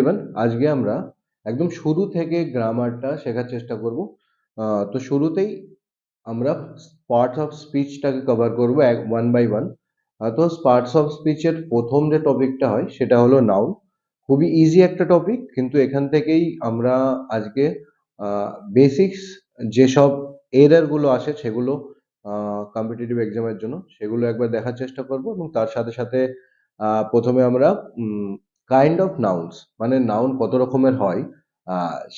Everyone, আজকে আমরা একদম শুরু থেকে গ্রামারটা শেখার চেষ্টা করব। তো শুরুতেই আমরা পার্টস অফ স্পিচটাকে কভার করব ওয়ান বাই ওয়ান। তো পার্টস অফ স্পিচের প্রথম যে টপিকটা হয় সেটা হলো নাউন। খুবই ইজি একটা টপিক, কিন্তু এখান থেকেই আমরা আজকে বেসিক্স যেসব এরর গুলো আসে সেগুলো কম্পিটিটিভ এক্সামের জন্য সেগুলো একবার দেখার চেষ্টা করব, এবং তার সাথে সাথে প্রথমে আমরা কাইন্ড অফ নাউন্স মানে নাউন কত রকমের হয়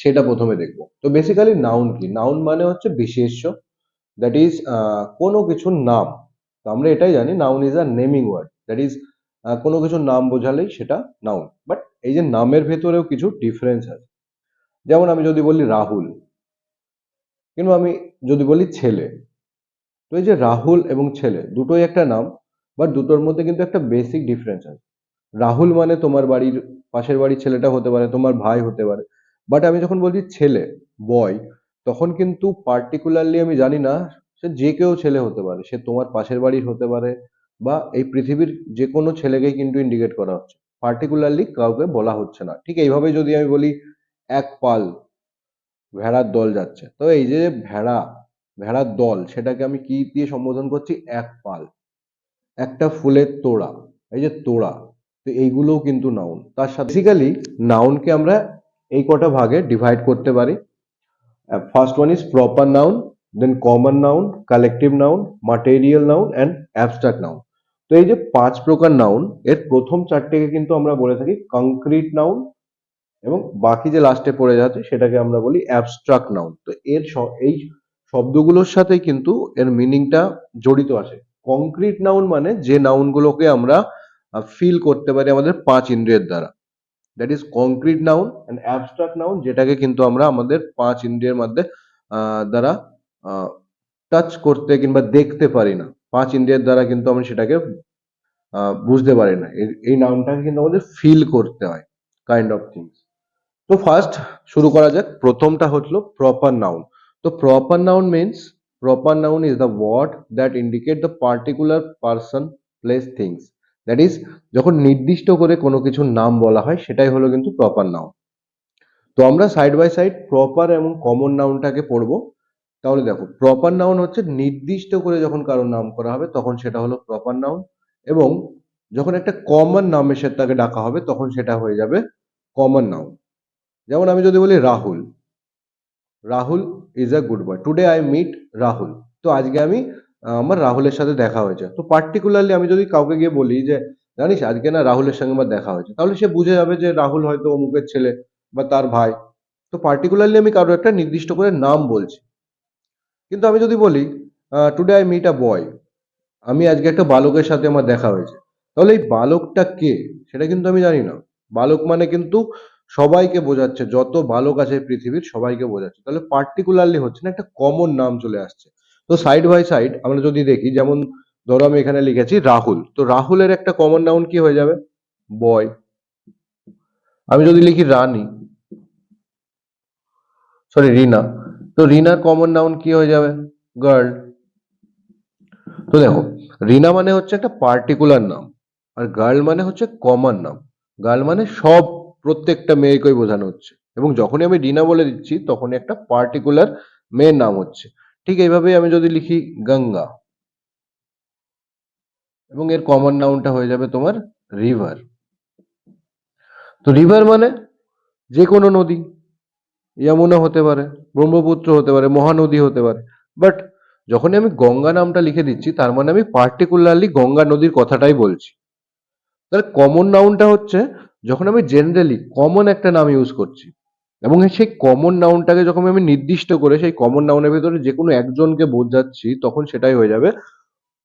সেটা প্রথমে দেখব। তো বেসিক্যালি নাউন কি? নাউন মানে হচ্ছে বিশেষ্য, দ্যাট ইজ কোনো কিছুর নাম। তো আমরা এটাই জানি noun is a naming word, that is কোনো কিছুর নাম বোঝালেই সেটা নাউন। বাট এই যে নামের ভেতরেও কিছু ডিফারেন্স আছে। যেমন আমি যদি বলি রাহুল, কিন্তু আমি যদি বলি ছেলে, তো এই যে রাহুল এবং ছেলে দুটোই একটা নাম, বাট দুটোর মধ্যে কিন্তু একটা বেসিক ডিফারেন্স আছে। রাহুল মানে তোমার বাড়ির পাশের বাড়ির ছেলেটা হতে পারে, তোমার ভাই হতে পারে। বাট আমি যখন বলছি ছেলে, বয়, তখন কিন্তু পার্টিকুলারলি আমি জানি না সে যে কেউ ছেলে হতে পারে, সে তোমার পাশের বাড়ির হতে পারে, বা এই পৃথিবীর যে কোনো ছেলেকেই কিন্তু ইন্ডিকেট করা হচ্ছে, পার্টিকুলারলি কাউকে বলা হচ্ছে না। ঠিক এইভাবে যদি আমি বলি এক পাল ভেড়ার দল যাচ্ছে, তো এই যে ভেড়া, ভেড়ার দল, সেটাকে আমি কি দিয়ে সম্বোধন করছি? এক পাল। একটা ফুলের তোড়া, এই যে তোড়া, তো এইগুলোও কিন্তু নাউন। তার সাথে বেসিক্যালি নাউনকে আমরা এই কটা ভাগে ডিভাইড করতে পারি। First one is proper noun, then common noun, collective noun, material noun and abstract noun. তো এই যে 5 প্রকার নাউন, এর প্রথম 4টেকে কিন্তু আমরা বলে থাকি কংক্রিট নাউন, এবং বাকি যে লাস্টে পড়ে যাচ্ছে সেটাকে আমরা বলি অ্যাবস্ট্রাক্ট নাউন। তো এই শব্দগুলোর সাথে কিন্তু এর মিনিংটা জড়িত আছে। কংক্রিট নাউন মানে যে নাউনগুলোকে আমরা ফিল করতে পারি আমাদের 5 ইন্দ্রিয়ের দ্বারা, that is concrete noun. And abstract noun যেটাকে কিন্তু আমরা আমাদের 5 ইন্দ্রিয়ের মধ্যে দ্বারা টাচ করতে কিংবা দেখতে পারি না। 5 ইন্দ্রিয়ের দ্বারা কিন্তু আমরা সেটাকে বুঝতে পারি না। এই নাউনটাকে কিন্তু আমাদের ফিল করতে হয়, কাইন্ড অফ থিংস। তো ফার্স্ট শুরু করা যাক। প্রথমটা হলো প্রপার নাউন। তো proper noun means, proper noun is the word that indicate the particular person, place, things. That is যখন নির্দিষ্ট করে কোনো কিছুর নাম বলা হয় সেটাই হলো কিন্তু প্রপার নাউন। তো আমরা সাইড বাই সাইড প্রপার এবং কমন নাউনটাকে পড়বো। তাহলে দেখো, প্রপার নাউন হচ্ছে নির্দিষ্ট করে যখন কারোর নাম করা হবে তখন সেটা হলো প্রপার নাউন, এবং যখন একটা কমন নামের সাথে তাকে ডাকা হবে তখন সেটা হয়ে যাবে কমন নাউন। যেমন আমি যদি বলি Rahul, Rahul is a good boy, today I meet Rahul. তো আজকে আমি আমার রাহুলের সাথে দেখা হয়েছে। তো পার্টিকুলারলি আমি যদি কাউকে গিয়ে বলি যে জানিস আজকে না রাহুলের সঙ্গে আমার দেখা হয়েছে, তাহলে সে বুঝে যাবে যে রাহুল হয়তো অমুকের ছেলে বা তার ভাই। তো পার্টিকুলারলি আমি কারো একটা নির্দিষ্ট করে নাম বলছি। কিন্তু আমি যদি বলি টুডে আই মিট আ বয়, আমি আজকে একটা বালকের সাথে আমার দেখা হয়েছে, তাহলে এই বালকটা কে সেটা কিন্তু আমি জানি না। বালক মানে কিন্তু সবাইকে বোঝাচ্ছে, যত বালক আছে পৃথিবীর সবাইকে বোঝাচ্ছে, তাহলে পার্টিকুলারলি হচ্ছে না, একটা কমন নাম চলে আসছে। তো সাইড বাই সাইড আমরা যদি দেখি, যেমন ধরো আমি এখানে লিখেছি রাহুল, তো রাহুলের একটা কমন নাউন কি হয়ে যাবে? বয়। আমি যদি লিখি রানী, সরি রিনা, তো রিনার কমন নাউন কি হয়ে যাবে? গার্ল। তো দেখো, রিনা মানে হচ্ছে একটা পার্টিকুলার নাম, আর গার্ল মানে হচ্ছে কমন নাম। গার্ল মানে সব, প্রত্যেকটা মেয়েকেই বোঝানো হচ্ছে, এবং যখনই আমি রিনা বলে দিচ্ছি তখনই একটা পার্টিকুলার মেয়ের নাম হচ্ছে। ঠিক এইভাবেই আমি যদি লিখি গঙ্গা, এবং এর কমন নাউনটা হয়ে যাবে তোমার রিভার। তো রিভার মানে যে কোনো নদী, যমুনা হতে পারে, ব্রহ্মপুত্র হতে পারে, মহানদী হতে পারে। বাট যখনই আমি গঙ্গা নামটা লিখে দিচ্ছি তার মানে আমি পার্টিকুলারলি গঙ্গা নদীর কথাটাই বলছি। তাহলে কমন নাউনটা হচ্ছে যখন আমি জেনারেলি কমন একটা নাম ইউজ করছি, এবং সেই কমন নাউনটাকে যখন আমি নির্দিষ্ট করে সেই কমন নাউনের ভিতরে যে কোনো একজনকে বোঝাচ্ছি তখন সেটাই হয়ে যাবে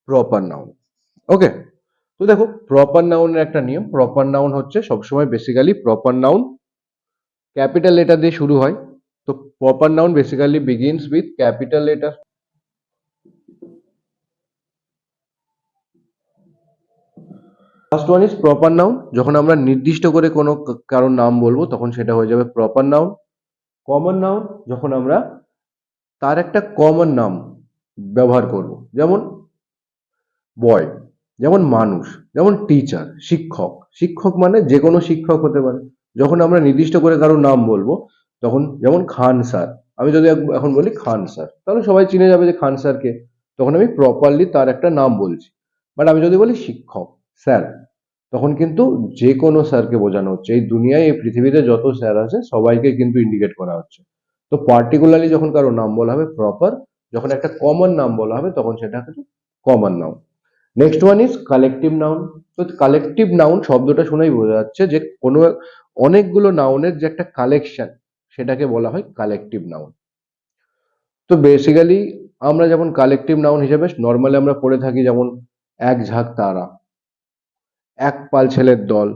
প্রপার নাউন। ওকে। তো দেখো, প্রপার নাউনের একটা নিয়ম, প্রপার নাউন হচ্ছে সবসময় basically proper noun capital letter দিয়ে শুরু হয়। তো proper noun basically begins with capital letter. First one is proper noun, যখন আমরা নির্দিষ্ট করে কোনো কারোর নাম বলবো তখন সেটা হয়ে যাবে প্রপার নাউন। কমন নাউন, যখন আমরা তার একটা কমন নাম ব্যবহার করব, যেমন বয়, যেমন মানুষ, যেমন টিচার, শিক্ষক। শিক্ষক মানে যে কোনো শিক্ষক হতে পারে, যখন আমরা নির্দিষ্ট করে কারো নাম বলবো, তখন যেমন খান স্যার, আমি যদি এখন বলি খান স্যার, তাহলে সবাই চিনে যাবে যে খান স্যার কে। তখন আমি প্রপারলি তার একটা নাম বলছি। বাট আমি যদি বলি শিক্ষক স্যার, তখন কিন্তু যে কোনো স্যারকে বোঝানো হচ্ছে। এই দুনিয়ায়, এই পৃথিবীতে যত স্যার আছে সবাইকে কিন্তু ইন্ডিকেট করা হচ্ছে। তো পার্টিকুলারলি যখন কারো নাম বলা হবে প্রপার, যখন একটা কমন নাম বলা হবে তখন সেটা কিন্তু common noun. Next one is collective noun. তো কালেকটিভ নাউন শব্দটা শুনেই বোঝা যাচ্ছে যে কোনো অনেকগুলো নাউনের যে একটা কালেকশন, সেটাকে বলা হয় কালেকটিভ নাউন। তো বেসিক্যালি আমরা যেমন কালেকটিভ নাউন হিসেবে নর্মালি আমরা পড়ে থাকি, যেমন এক ঝাঁক তারা, এক পাল ছেলের দল,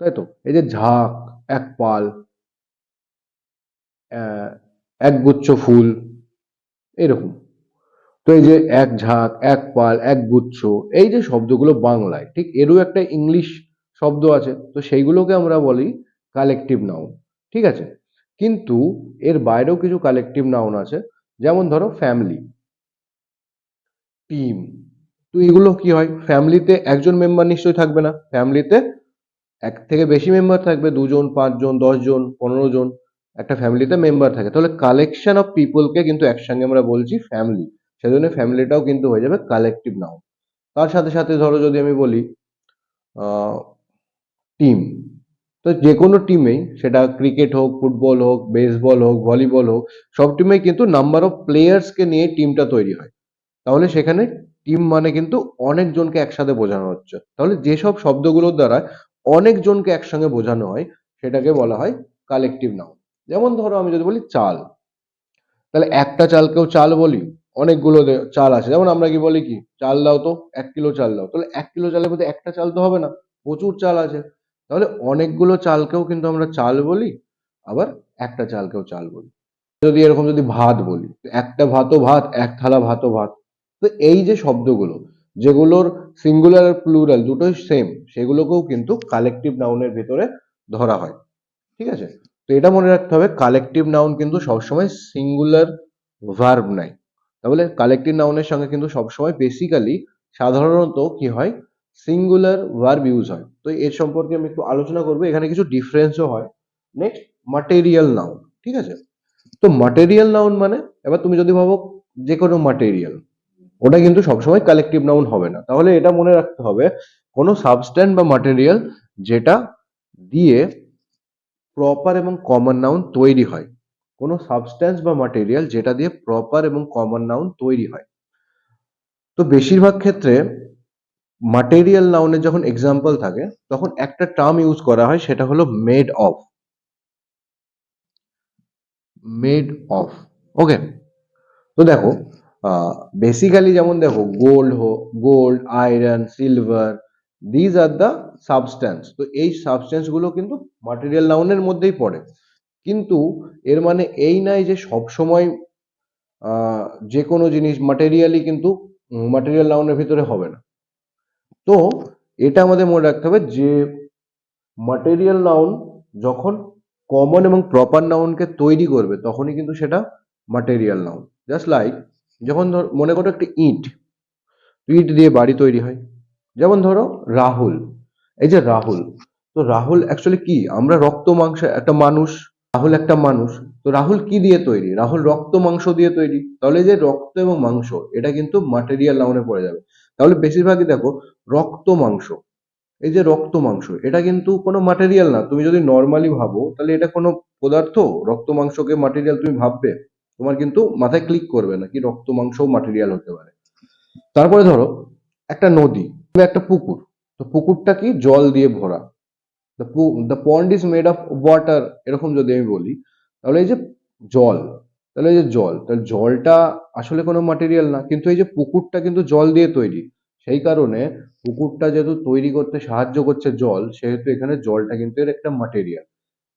তাই তো? এই যে ঝাঁক, এক পাল, এক গুচ্ছ ফুল, এরকম। তো এই যে এক ঝাঁক, এক পাল, এক গুচ্ছ, এই যে শব্দগুলো বাংলায়, ঠিক এরও একটা ইংলিশ শব্দ আছে, তো সেইগুলোকে আমরা বলি কালেকটিভ নাউন। ঠিক আছে? কিন্তু এর বাইরেও কিছু কালেকটিভ নাউন আছে, যেমন ধরো ফ্যামিলি, টিম। তো এগুলো কি হয়, ফ্যামিলিতে একজন মেম্বার নিশ্চয়ই থাকবে না, ফ্যামিলিতে এক থেকে বেশি মেম্বার থাকবে, 2 জন, 5 জন, 10 জন, 15 জন একটা ফ্যামিলিতে মেম্বার থাকে। তাহলে কালেকশন অফ পিপলকে কিন্তু একসঙ্গে আমরা বলছি ফ্যামিলি। সেজন্য ফ্যামিলিটাও কিন্তু হয়ে যাবে কালেকটিভ নাউন। তার সাথে সাথে ধরো যদি আমি বলি টিম, তো যে কোনো টিমেই, সেটা ক্রিকেট হোক, ফুটবল হোক, বেসবল হোক, ভলিবল হোক, সব টিমেই কিন্তু নাম্বার অফ প্লেয়ার্সকে নিয়ে টিমটা তৈরি হয়। তাহলে সেখানে টিম মানে কিন্তু অনেকজনকে একসাথে বোঝানো হচ্ছে। তাহলে যেসব শব্দগুলোর দ্বারা অনেকজনকে একসঙ্গে বোঝানো হয়, সেটাকে বলা হয় কালেকটিভ নাউন। যেমন ধরো আমি যদি বলি চাল, তাহলে একটা চালকেও চাল বলি, অনেকগুলো চাল আছে, যেমন আমরা কি বলি, কি চাল দাও তো, 1 কিলো চাল দাও, তাহলে 1 কিলো চালের মধ্যে একটা চাল তো হবে না, প্রচুর চাল আছে। তাহলে অনেকগুলো চালকেও কিন্তু আমরা চাল বলি, আবার একটা চালকেও চাল বলি। যদি এরকম যদি ভাত বলি, একটা ভাতও ভাত, এক থালা ভাতও ভাত। তো এই যে শব্দগুলো, যেগুলোর সিঙ্গুলার আর প্লুরাল দুটোই সেম, সেগুলোকেও কিন্তু কালেকটিভ নাউনের ভিতরে ধরা হয়। ঠিক আছে? তো এটা মনে রাখতে হবে, কালেকটিভ নাউন কিন্তু সবসময় সিঙ্গুলার ভার্ব নাই। তাহলে কালেকটিভ নাউনের সঙ্গে কিন্তু সবসময় বেসিক্যালি সাধারণত কি হয়, সিঙ্গুলার ভার্ব ইউজ হয়। তো এর সম্পর্কে আমি একটু আলোচনা করবো, এখানে কিছু ডিফারেন্সও হয়। Next, material noun. ঠিক আছে? তো মাটেরিয়াল নাউন মানে, এবার তুমি যদি ভাবো যে কোনো মাটেরিয়াল, ওটা কিন্তু সবসময় কালেকটিভ নাউন হবে না। তাহলে এটা মনে রাখতে হবে, কোনো সাবস্ট্যান্স বা মাটেরিয়াল যেটা দিয়ে প্রপার এবং কমন নাউন তৈরি হয়, কোনো সাবস্ট্যান্স বা মাটেরিয়াল যেটা দিয়ে প্রপার এবং কমন নাউন তৈরি হয়। তো বেশিরভাগ ক্ষেত্রে মাটেরিয়াল নাউনের যখন এক্সাম্পল থাকে, তখন একটা টার্ম ইউজ করা হয়, সেটা হলো মেড অফ। মেড অফ, ওকে। তো দেখো, বেসিক্যালি যেমন দেখো, gold, iron, silver, these are the substance. তো এই সাবস্ট্যান্স গুলো কিন্তু মাটেরিয়াল নাউনের মধ্যেই পড়ে। কিন্তু এর মানে এই নাই যে সব সময় যে কোনো জিনিস মাটেরিয়ালি কিন্তু মাটেরিয়াল নাউনের ভিতরে হবে না। তো এটা আমাদের মনে রাখতে হবে যে মাটেরিয়াল নাউন যখন কমন এবং প্রপার নাউনকে তৈরি করবে, তখনই কিন্তু সেটা মাটেরিয়াল নাউন। জাস্ট লাইক, যখন মনে করো একটা ইট, ইট দিয়ে বাড়ি তৈরি হয়। যেমন ধরো রাহুল, এই যে রাহুল, তো রাহুল অ্যাকচুয়ালি কি, আমরা রক্ত মাংস একটা মানুষ, রাহুল একটা মানুষ। তো রাহুল কি দিয়ে তৈরি, রাহুল রক্ত মাংস দিয়ে তৈরি। তাহলে এই যে রক্ত এবং মাংস, এটা কিন্তু মাটেরিয়াল নাউনে পড়ে যাবে। তাহলে বেশিরভাগই দেখো রক্ত মাংস, এই যে রক্ত মাংস, এটা কিন্তু কোনো মাটেরিয়াল না। তুমি যদি নর্মালি ভাবো, তাহলে এটা কোনো পদার্থ? রক্ত মাংসকে মাটেরিয়াল তুমি ভাববে? তোমার কিন্তু মাথায় ক্লিক করবে না কি রক্ত মাংসও মাটেরিয়াল হতে পারে। তারপরে ধরো একটা নদী বা একটা পুকুর, তো পুকুরটা কি, জল দিয়ে ভরা। The pond is made of water, এরকম যদি আমি বলি, তাহলে এই যে জল, তাহলে এই যে জল, তাহলে জলটা আসলে কোনো মাটেরিয়াল না, কিন্তু এই যে পুকুরটা কিন্তু জল দিয়ে তৈরি। সেই কারণে পুকুরটা যেহেতু তৈরি করতে সাহায্য করছে জল, সেহেতু এখানে জলটা কিন্তু এর একটা মাটেরিয়াল।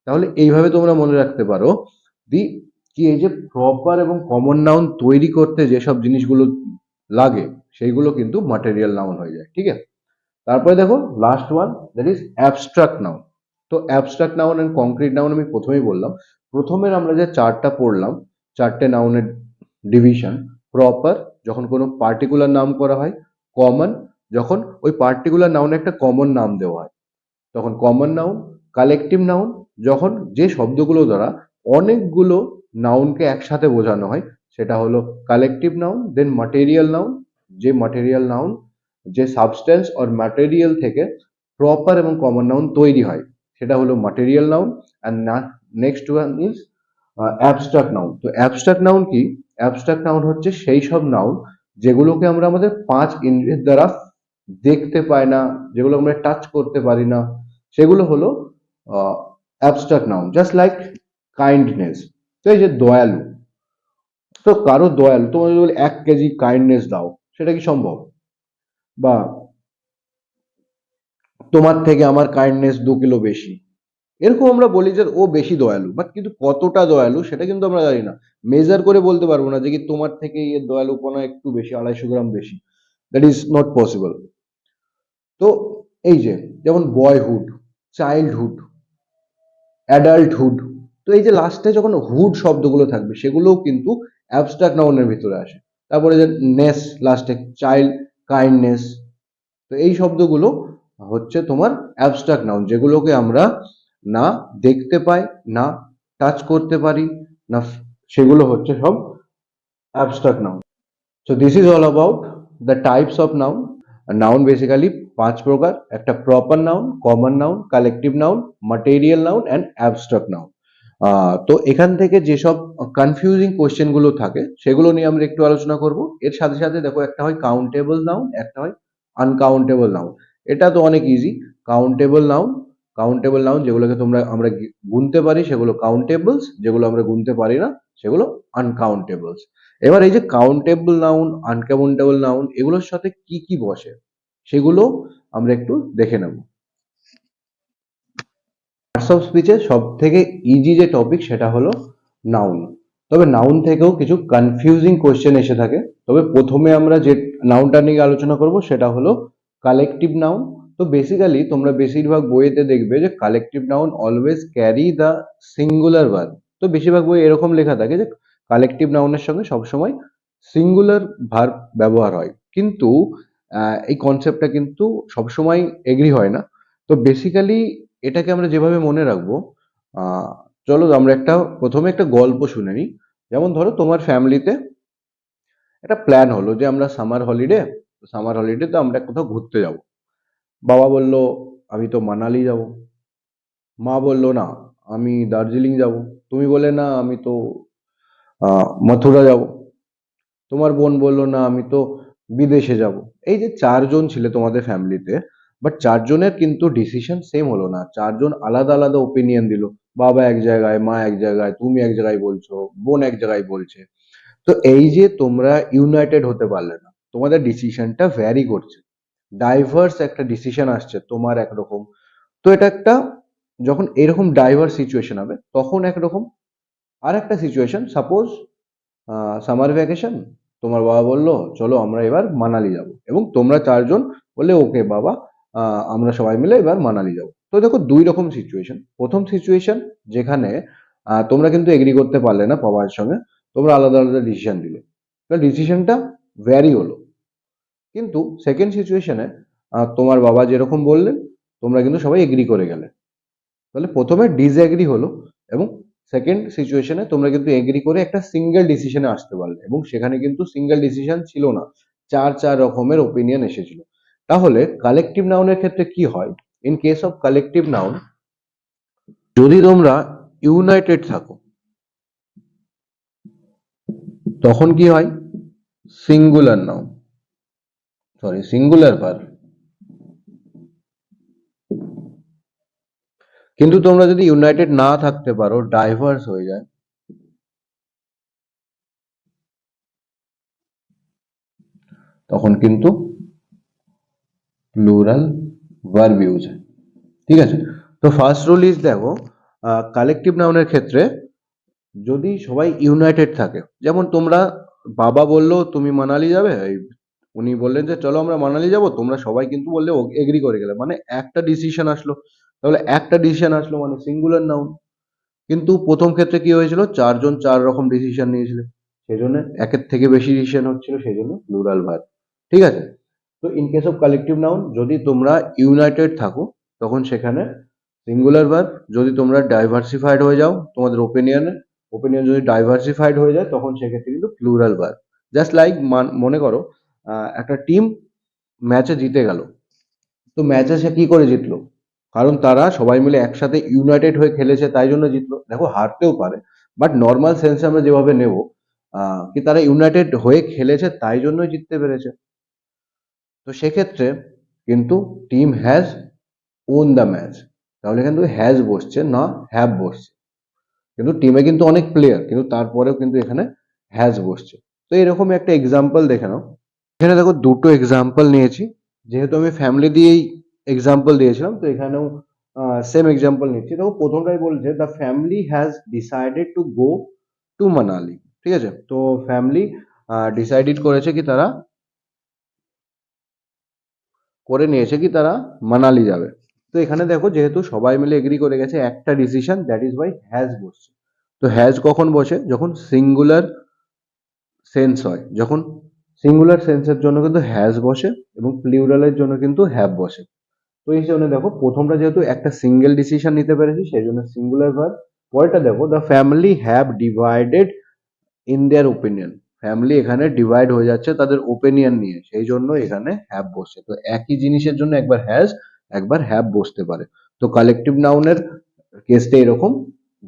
তাহলে এইভাবে তোমরা মনে রাখতে পারো দি, কি এই যে প্রপার এবং কমন নাউন তৈরি করতে যেসব জিনিসগুলো লাগে, সেইগুলো কিন্তু মাটেরিয়াল নাউন হয়ে যায়। ঠিক আছে? তারপরে দেখো last one, that is abstract noun. তো abstract noun and concrete noun আমি প্রথমেই বললাম। প্রথমের আমরা যে চারটা পড়লাম, চারটে নাউনের ডিভিশন: প্রপার, যখন কোনো পার্টিকুলার নাম করা হয়; কমন, যখন ওই পার্টিকুলার নাউনে একটা কমন নাম দেওয়া হয়, তখন কমন নাউন; কালেকটিভ নাউন যখন যে শব্দগুলো দ্বারা অনেকগুলো নাউনকে একসাথে বোঝানো হয় সেটা হলো কালেকটিভ নাউন। দেন ম্যাটেরিয়াল নাউন, যে ম্যাটেরিয়াল নাউন যে সাবস্টেন্স অর ম্যাটেরিয়াল থেকে প্রপার এবং কমন নাউন তৈরি হয় সেটা হলো material noun. And next one is abstract noun. তো অ্যাবস্ট্রাক্ট নাউন কি? অ্যাবস্ট্রাক্ট নাউন হচ্ছে সেই সব নাউন যেগুলোকে আমরা আমাদের পাঁচ ইন্দ্রিয়ের দ্বারা দেখতে পাই না, যেগুলো আমরা টাচ করতে পারি না, সেগুলো হলো abstract noun. Just like kindness. তো এই যে দয়ালু, তো কারো দয়ালু তোমার যদি বলি 1 কেজি কাইন্ডনেস দাও, সেটা কি সম্ভব? বা তোমার থেকে আমার কাইন্ডনেস 2 কিলো বেশি, এরকম আমরা বলি যে ও বেশি দয়ালু, বাট কিন্তু কতটা দয়ালু সেটা কিন্তু আমরা জানি না। মেজার করে বলতে পারবো না যে কি তোমার থেকে এর দয়ালুপনা একটু বেশি, 250 গ্রাম বেশি। That is not possible. তো এই যে যেমন বয়হুড, চাইল্ডহুড, অ্যাডাল্টহুড, তো এই যে লাস্টে যখন হুড শব্দগুলো থাকবে সেগুলোও কিন্তু অ্যাবস্ট্রাক্ট নাউনের ভিতরে আসে। তারপরে যে নেস লাস্টে, চাইল্ড, কাইন্ডনেস, তো এই শব্দগুলো হচ্ছে তোমার অ্যাবস্ট্রাক্ট নাউন, যেগুলোকে আমরা না দেখতে পাই, না টাচ করতে পারি না, সেগুলো হচ্ছে সব abstract noun. So this is all about the types of noun. Noun basically 5 প্রকার: একটা proper noun, common noun, collective noun, material noun and abstract noun. তো এখান থেকে যেসব কনফিউজিং কোশ্চেন গুলো থাকে সেগুলো নিয়ে আমরা একটু আলোচনা করব। এর সাথে সাথে দেখো, একটা হয় কাউন্টেবল নাউন, একটা হয় আনকাউন্টেবল নাউন। এটা তো অনেক easy. Countable noun, countable noun যেগুলোকে আমরা গুনতে পারি সেগুলো কাউন্টেবলস, যেগুলো আমরা গুনতে পারি না সেগুলো আনকাউন্টেবলস। এবার এই যে কাউন্টেবল নাউন, আনকাউন্টেবল নাউন, এগুলোর সাথে কি কি বসে সেগুলো আমরা একটু দেখে নেব। পার্টস অফ স্পিচের সব থেকে ইজি যে টপিক সেটা হলো নাউন। তবে নাউন থেকেও কিছু কনফিউজিং কোয়েশ্চেন এসে থাকে। তবে প্রথমে আমরা যে নাউনটা নিয়ে আলোচনা করব সেটা হলো কালেকটিভ নাউন। তো বেসিক্যালি তোমরা বেশিরভাগ বইয়েতে দেখবে যে collective noun always carry the singular verb. তো বেশিরভাগ বই এরকম লেখা থাকে যে কালেকটিভ নাউনের সঙ্গে সবসময় সিঙ্গুলার ভার্ব ব্যবহার হয়, কিন্তু এই কনসেপ্টটা কিন্তু সবসময় এগ্রি হয় না। তো বেসিক্যালি এটাকে আমরা যেভাবে মনে রাখবো, আহ চলো আমরা প্রথমে একটা গল্প শুনে নিই। যেমন ধরো তোমার ফ্যামিলিতে একটা প্ল্যান হলো যে আমরা সামার হলিডেতে আমরা কোথাও ঘুরতে যাব। বাবা বলল আমি তো মানালি যাব, মা বলল না আমি দার্জিলিং যাব, তুমি বলে না আমি তো মথুরা যাব, তোমার বোন বললো না আমি তো বিদেশে যাব। এই যে চারজন ছিলে তোমাদের ফ্যামিলিতে, বাট চারজনের কিন্তু ডিসিশন সেম হলো না, চারজন আলাদা আলাদা ওপিনিয়ন দিল। বাবা এক জায়গায়, মা এক জায়গায়, তুমি এক জায়গায় বলছো, বোন এক জায়গায় বলছে। তো এই যে তোমরা ইউনাইটেড হতে পারলে না, তোমাদের ডিসিশনটা ভ্যারি করছে, ডাইভার্স একটা ডিসিশন আসছে, তোমার একরকম। তো এটা একটা, যখন এরকম ডাইভার্স সিচুয়েশন হবে তখন একরকম। আর একটা সিচুয়েশন, সাপোজ সামার ভ্যাকেশন, তোমার বাবা বললো চলো আমরা এবার মানালি যাব, এবং তোমরা চারজন বললে ওকে বাবা, আমরা সবাই মিলে এবার মানালি যাব। তো দেখো, দুই রকম সিচুয়েশন। প্রথম সিচুয়েশন যেখানে তোমরা কিন্তু এগ্রি করতে পারলে না বাবার সঙ্গে, তোমরা আলাদা আলাদা ডিসিশন দিলে, তো ডিসিশনটা ভ্যারি হলো। কিন্তু সেকেন্ড সিচুয়েশনে তোমার বাবা যেরকম বললেন তোমরা কিন্তু সবাই এগ্রি করে গেলে। তাহলে প্রথমে ডিসএগ্রি হলো, এবং সেকেন্ড সিচুয়েশনে তোমরা কিন্তু এগ্রি করে একটা সিঙ্গেল ডিসিশনে আসতে পারলে, এবং সেখানে কিন্তু সিঙ্গেল ডিসিশন ছিল না, চার চার রকমের ওপিনিয়ন এসেছিল। তাহলে কালেকটিভ নাউনের ক্ষেত্রে কি হয়? In case of collective noun, যদি তোমরা ইউনাইটেড থাকো তখন কি হয়? Singular noun, singular verb. কিন্তু তোমরা যদি ইউনাইটেড না থাকতে পারো, ডাইভার্স হয়ে যায়, তখন কিন্তু প্লুরাল ভার্ব ইউজ হয়। ঠিক আছে? তো ফার্স্ট রুল ইজ, দেখো কালেকটিভ নাউনের ক্ষেত্রে যদি সবাই ইউনাইটেড থাকে, যেমন তোমরা, বাবা বললো তুমি মানালি যাবে, উনি বললেন যে চলো আমরা মানালি যাব, তোমরা সবাই কিন্তু বললে এগ্রি করে গেলে, মানে একটা ডিসিশন আসলো। তাহলে একটা ডিসিশন আসলো মানে সিঙ্গুলার নাউন। কিন্তু প্রথম ক্ষেত্রে কি হয়েছিল, চারজন চার রকম ডিসিশন নিয়েছিল, সেই জন্য একের থেকে বেশি ডিসিশন হচ্ছিল, সেই জন্য প্লুরাল ভার্ব। ঠিক আছে? তো in case of collective noun, যদি তোমরা ইউনাইটেড থাকো তখন সেখানে সিঙ্গুলার ভার্ব যদি তোমরা ডাইভার্সিফাইড হয়ে যাও, তোমাদের ওপিনিয়ন যদি ডাইভার্সিফাইড হয়ে যায়, তখন সেক্ষেত্রে কিন্তু প্লুরাল ভার্ব। জাস্ট লাইক মনে করো একটা টিম ম্যাচে জিতে গেল, তো ম্যাচে সে কি করে জিতলো? কারণ তারা সবাই মিলে একসাথে ইউনাইটেড হয়ে খেলেছে, তাই জন্য জিতলো। দেখো হারতেও পারে, বাট নর্মাল সেন্সে আমরা যেভাবে নেব, কি তারা ইউনাইটেড হয়ে খেলেছে তাই জন্যই জিততে পেরেছে। তো সেক্ষেত্রে কিন্তু team has won the match, তাহলে কিন্তু হ্যাজ বসছে না হ্যাভ বসছে। কিন্তু টিমে কিন্তু অনেক প্লেয়ার, কিন্তু তারপরেও কিন্তু এখানে হ্যাজ বসছে। তো এরকম একটা এক্সাম্পল দেখে নাও। এখানে দেখো দুটো এক্সাম্পল নিয়েছি, যেহেতু আমি ফ্যামিলি দিয়েই এক্সাম্পল দিয়েছিলাম, তো এখানেও সেম এক্সাম্পল নিচ্ছি। দেখো প্রথমটাই বলছে the family has decided to go to Manali. ঠিক আছে, তো ফ্যামিলি ডিসাইডেড করেছে কি, তারা করে নিয়েছে কি তারা মানালি যাবে। তো এখানে দেখো যেহেতু সবাই মিলে এগ্রি করে গেছে একটা decision, that is Y has বসছে। তো হ্যাজ কখন বসে? যখন সিঙ্গুলার সেন্স হয়। যখন সিঙ্গুলার সেন্সের জন্য কিন্তু হ্যাজ বসে এবং প্লিউরালের জন্য কিন্তু হ্যাভ বসে। তো এই জন্য দেখো প্রথমটা যেহেতু একটা সিঙ্গেল ডিসিশন নিতে পেরেছি, সেই জন্য সিঙ্গুলার ভার্ব। পরেরটা দেখো the family have divided in their opinion. Family এখানে ডিভাইড হয়ে যাচ্ছে তাদের ওপিনিয়ন নিয়ে, সেই জন্য এখানে হ্যাভ বসছে। তো একই জিনিসের জন্য একবার হ্যাজ একবার হ্যাভ বসতে পারে। তো কালেকটিভ নাউনের কেসটা এরকম,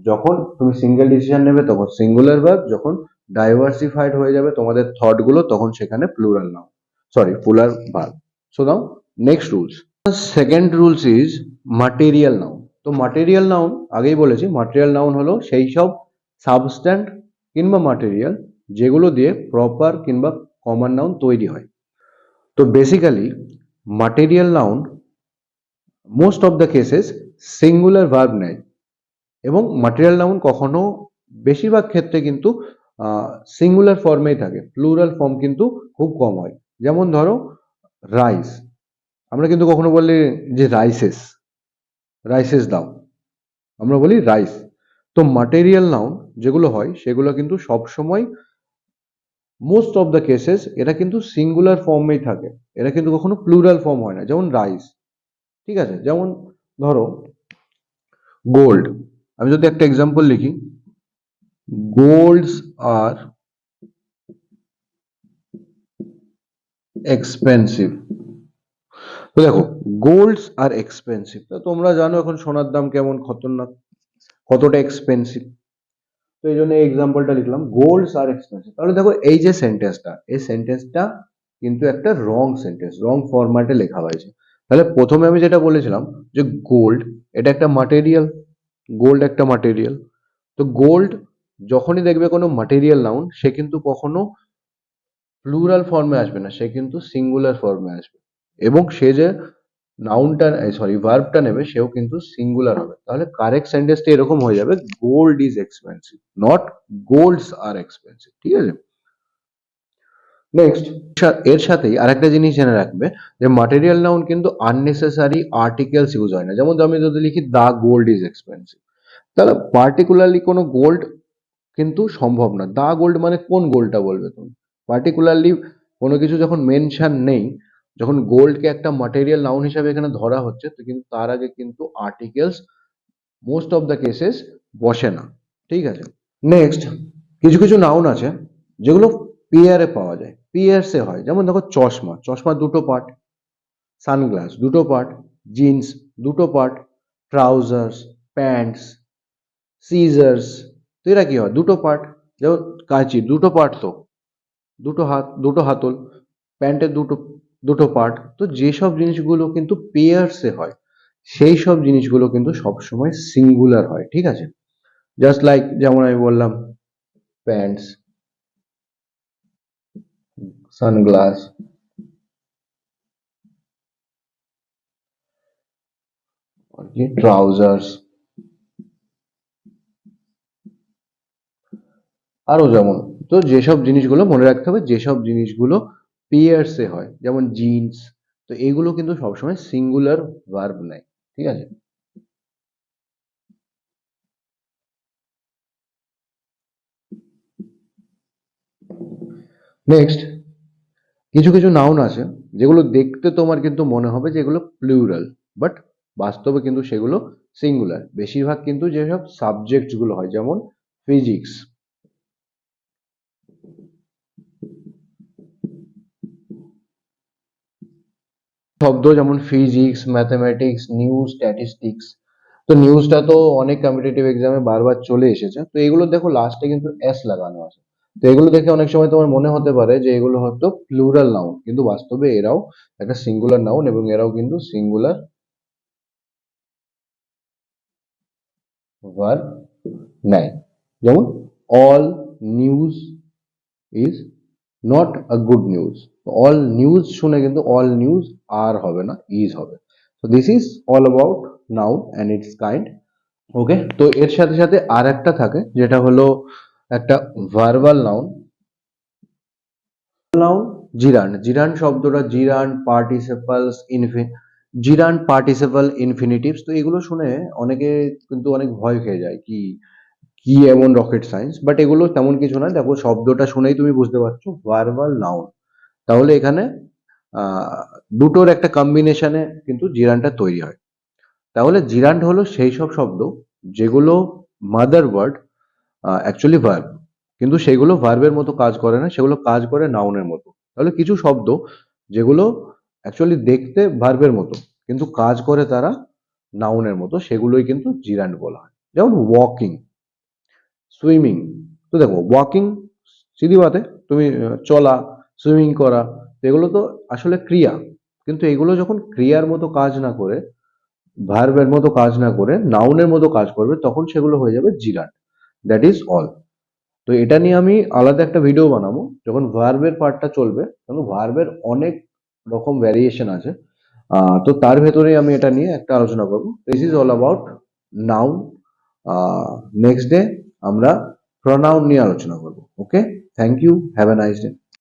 যখন তুমি সিঙ্গেল ডিসিশন নেবে তখন সিঙ্গুলার ভার্ব, যখন ডাইভার্সিফাইড হয়ে যাবে তোমাদের থট গুলো তখন সেখানে plural noun, sorry plural verb. So now next rules. Second rules is material noun. তো মাটেরিয়াল নাউন আগেই বলেছি, মাটেরিয়াল নাউন হলো সেই সব সাবস্ট্যান্ট কিংবা মাটেরিয়াল যেগুলো দিয়ে প্রপার কিংবা কমন নাউন তৈরি হয়। তো basically material noun most of the cases singular verb নেয়, এবং মাটেরিয়াল নাউন কখনো বেশিরভাগ ক্ষেত্রে কিন্তু সিঙ্গুলার ফর্মেই থাকে, প্লুরাল ফর্ম কিন্তু খুব কম হয়। যেমন ধরো রাইস, আমরা কিন্তু কখনো বলি যে রাইসেস, রাইসেস দাও, আমরা বলি রাইস। তো মাটেরিয়াল নাউন যেগুলো হয় সেগুলো কিন্তু সবসময় মোস্ট অফ দ্য কেসেস এটা কিন্তু সিঙ্গুলার ফর্মেই থাকে, এটা কিন্তু কখনো প্লুরাল ফর্ম হয় না। যেমন রাইস, ঠিক আছে, যেমন ধরো গোল্ড, আমি যদি একটা এক্সাম্পল লিখি, গোল্ডস আর এক্সপেন্সিভ। তো দেখো গোল্ডস আর এক্সপেন্সিভ, তো তোমরা জানো এখন সোনার দাম কেমন খতরনাক, কতটা এক্সপেন্সিভ। তো এই জন্য এই এক্সাম্পলটা লিখলাম গোল্ডস আর এক্সপেন্সিভ। তাহলে দেখো এই যে সেন্টেন্সটা, এই সেন্টেন্সটা কিন্তু একটা রং সেন্টেন্স, রং ফরম্যাটে লেখা হয়েছে। তাহলে প্রথমে আমি যেটা বলেছিলাম যে গোল্ড এটা একটা মাটেরিয়াল, গোল্ড একটা মাটেরিয়াল। তো গোল্ড যখনই দেখবে কোনো মাটেরিয়াল নাউন, সে কিন্তু কখনো প্লুরাল ফর্মে আসবে না, সে কিন্তু সিঙ্গুলার ফর্মে আসবে, এবং সে যে নাউনটা সরি ভার্বটা নেবে সেও কিন্তু সিঙ্গুলার হবে। তাহলে কারেক্ট সেন্টেন্সটা এরকম হয়ে যাবে, gold is expensive, not golds are expensive. ঠিক আছে, নেক্সট এর সাথেই আরেকটা জিনিস জেনে রাখবে যে মাটেরিয়াল নাউন কিন্তু আননেসেসারি আর্টিকেলস ইউজ হয় না। যেমন আমি যদি লিখি দা গোল্ড ইজ এক্সপেন্সিভ, তাহলে পার্টিকুলারলি কোনো গোল্ড কিন্তু সম্ভব না। দা গোল্ড মানে কোন গোল্ডটা বলবে তুমি? পার্টিকুলারলি কোনো কিছু যখন মেনশন নেই, যখন গোল্ডকে একটা ম্যাটেরিয়াল নাউন হিসাবে এখানে ধরা হচ্ছে, তো কিন্তু তার আগে কিন্তু articles most of the cases বসে না। ঠিক আছে, নেক্সট কিছু কিছু নাউন আছে যেগুলো পেয়ারে পাওয়া যায়, পেয়ারসে হয়। যেমন দেখো চশমা, চশমা দুটো পার্ট, সানগ্লাস দুটো পার্ট, জিন্স দুটো পার্ট, ট্রাউজার্স, প্যান্টস, সিজার্স, তো এরা কি হয়? দুটো পার্ট। যেমন কাঁচি দুটো পার্ট, তো দুটো হাত, দুটো হাতল, প্যান্টের দুটো দুটো পার্ট। তো যেসব জিনিসগুলো কিন্তু পেয়ার্সে হয়, সেই সব জিনিসগুলো কিন্তু সবসময় সিঙ্গুলার হয়। ঠিক আছে, জাস্ট লাইক যেমন আমি বললাম প্যান্টস, সানগ্লাস, ট্রাউজার্স, আরো যেমন। তো যেসব জিনিসগুলো মনে রাখতে হবে, যেসব জিনিসগুলো পেয়ার্সে হয়, যেমন জিন্স, তো এগুলো কিন্তু সবসময় সিঙ্গুলার ভার্ব নেয়। ঠিক আছে, নেক্সট কিছু কিছু নাউন আছে যেগুলো দেখতে তোমার কিন্তু মনে হবে যে এগুলো প্লুরাল, বাট বাস্তবে কিন্তু সেগুলো সিঙ্গুলার। বেশিরভাগ কিন্তু যেসব সাবজেক্ট গুলো হয়, যেমন ফিজিক্স, শব্দ যেমন ফিজিক্স, ম্যাথমেটিক্স, নিউজ, স্ট্যাটিস্টিক্স। তো নিউজটা তো অনেক কম্পিটিটিভ এক্সামে বারবার চলে এসেছে, তো এগুলো দেখো লাস্টে কিন্তু এস লাগানো আছে। তো এগুলো দেখে অনেক সময় তোমার মনে হতে পারে যে এগুলো হয়তো প্লুরাল নাউন, কিন্তু বাস্তবে এরাও একটা সিঙ্গুলার নাউন এবং এরাও কিন্তু সিঙ্গুলার ভার্ব নেয়। যেমন all news is not a good news. All news শুনে কিন্তু অল নিউজ আর হবে না, ইজ হবে। তো this is all about noun and its kind. Okay, তো এর সাথে সাথে আর একটা থাকে যেটা হলো একটা ভার্বাল নাউন। নাউন জিরান্ড, জিরান্ড শব্দটা জিরান্ড পার্টিসিপালস জিরান্ড পার্টিসিপাল ইনফিনিটিভস। তো এগুলো শুনে অনেকে কিন্তু অনেক ভয় খেয়ে যায়, কি কি এমন রকেট সায়েন্স, বাট এগুলো তেমন কিছু না। দেখো শব্দটা শুনেই তুমি বুঝতে পারছো ভার্বাল নাউন। তাহলে এখানে আহ, দুটোর একটা কম্বিনেশনে কিন্তু জিরান্ডটা তৈরি হয়। তাহলে জিরান্ড হলো সেই সব শব্দ যেগুলো মাদার ওয়ার্ড অ্যাকচুয়ালি ভার্ব, কিন্তু সেগুলো ভার্বের মতো কাজ করে না, সেগুলো কাজ করে নাউনের মতো। তাহলে কিছু শব্দ যেগুলো অ্যাকচুয়ালি দেখতে ভার্বের মতো কিন্তু কাজ করে তারা নাউনের মতো, সেগুলোই কিন্তু জিরান্ড বলা হয়। যেমন ওয়াকিং, সুইমিং। তো দেখো ওয়াকিং সিধি বাতে তুমি চলা, সুইমিং করা, তো এগুলো তো আসলে ক্রিয়া, কিন্তু এগুলো যখন ক্রিয়ার মতো কাজ না করে, ভার্বের মতো কাজ না করে নাউনের মতো কাজ করবে, তখন সেগুলো হয়ে যাবে জিরান্ড। That is all. তো এটা নিয়ে আমি আলাদা একটা ভিডিও বানাবো যখন ভার্বের পার্টটা চলবে, কারণ ভার্বের অনেক রকম ভ্যারিয়েশন আছে। তো তার ভেতরেই আমি এটা নিয়ে একটা আলোচনা করবো। This is all about noun. Next day আমরা প্রনাউন নিয়ে আলোচনা করবো। Okay, thank you, have a nice day.